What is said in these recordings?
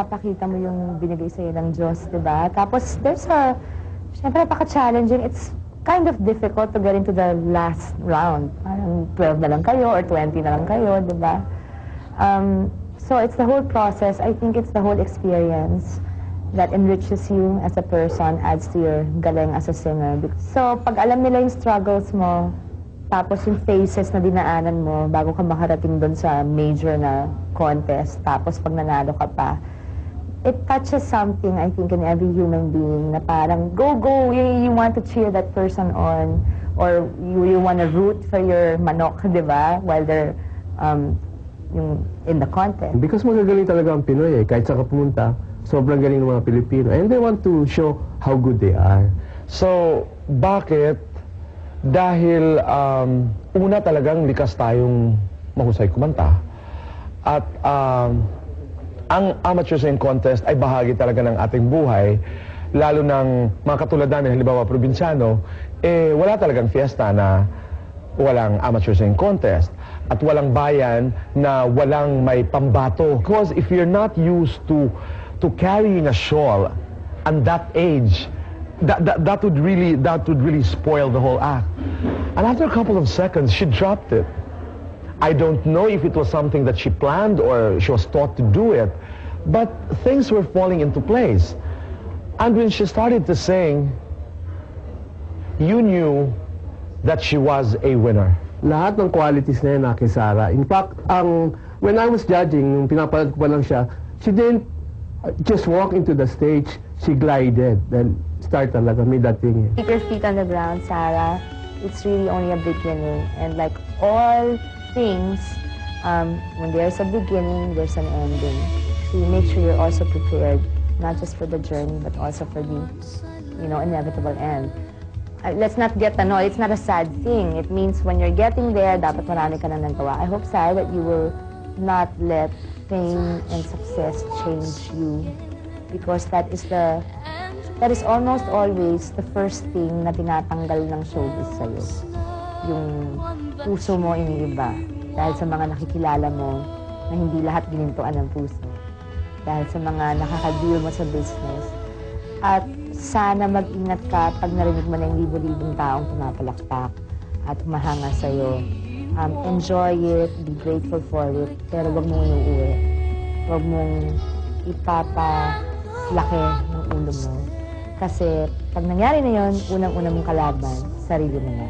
ipapakita mo yung binigay sa'yo ng Diyos, di ba? Tapos, syempre, napaka-challenging. It's kind of difficult to get into the last round. Parang 12 na lang kayo or 20 na lang kayo, di ba? So it's the whole process. I think it's the whole experience that enriches you as a person, adds to your galing as a singer. So pag alam nila yung struggles mo, tapos yung phases na dinaanan mo bago ka makarating doon sa major na contest, tapos pag nanalo ka pa, it touches something, I think, in every human being na parang, go, go, you want to cheer that person on, or you want to root for your manok, di ba? While they're yung in the contest. Because magagaling talaga ang Pinoy kahit saan ka pumunta, sobrang galing ng mga Pilipino. And they want to show how good they are. So, bakit? Dahil una talagang likas tayong mahusay kumanta. At ang amateur singing contest ay bahagi talaga ng ating buhay. Lalo ng mga katulad namin, halimbawa probinsyano, wala talagang fiesta na walang amateur singing contest. At walang bayan na walang may pambato. Because if you're not used to carrying a shawl at that age, that would really spoil the whole act. And after a couple of seconds, she dropped it. I don't know if it was something that she planned or she was taught to do it, but things were falling into place. And when she started to sing, you knew that she was a winner. Lahat ng qualities na yan kay Sarah. In fact, when I was judging, nung pinapanood ko pa lang siya, she didn't just walk into the stage, she glided. Then start talaga, may that thing. Keep your feet on the ground, Sarah. It's really only a beginning. And like all things, when there's a beginning, there's an ending. So you make sure you're also prepared, not just for the journey, but also for the, inevitable end. Let's not get annoyed. It's not a sad thing. It means when you're getting there, dapat marami ka nang nagawa. I hope, Sarah, that you will not let fame and success change you, because that is almost always the first thing na tinatanggal ng showbiz sa'yo. Yung puso mo iniiba dahil sa mga nakikilala mo na hindi lahat ginintuan ng puso. Dahil sa mga nakaka-deal mo sa business. At sana mag-ingat ka pag narinig mo na yung libo-libong taong pumapalakpak at humahanga sa'yo. Enjoy it, be grateful for it, pero wag mong iuwi. Wag mong ipapalaki ng ulo mo. Kasi pag nangyari na yun, unang-una mong kalaban, sarili mo na.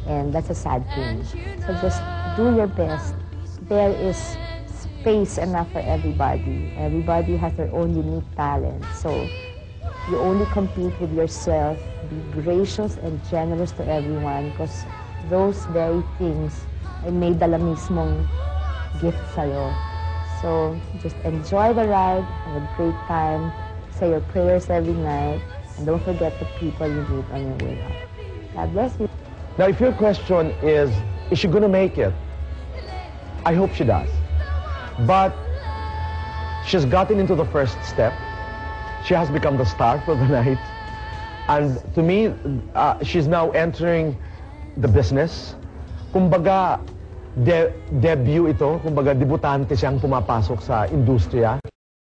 And that's a sad thing. So just do your best. There is space enough for everybody. Everybody has their own unique talent. So you only compete with yourself. Be gracious and generous to everyone, because those very things ay may dala mismong gift sa'yo. So just enjoy the ride, have a great time, say your prayers every night, and don't forget the people you meet on your way up. God bless you. Now, if your question is she gonna make it? I hope she does. But she's gotten into the first step. She has become the star for the night. And to me, she's now entering the business. Kumbaga, debut ito. Kumbaga, debutante siyang pumapasok sa industriya.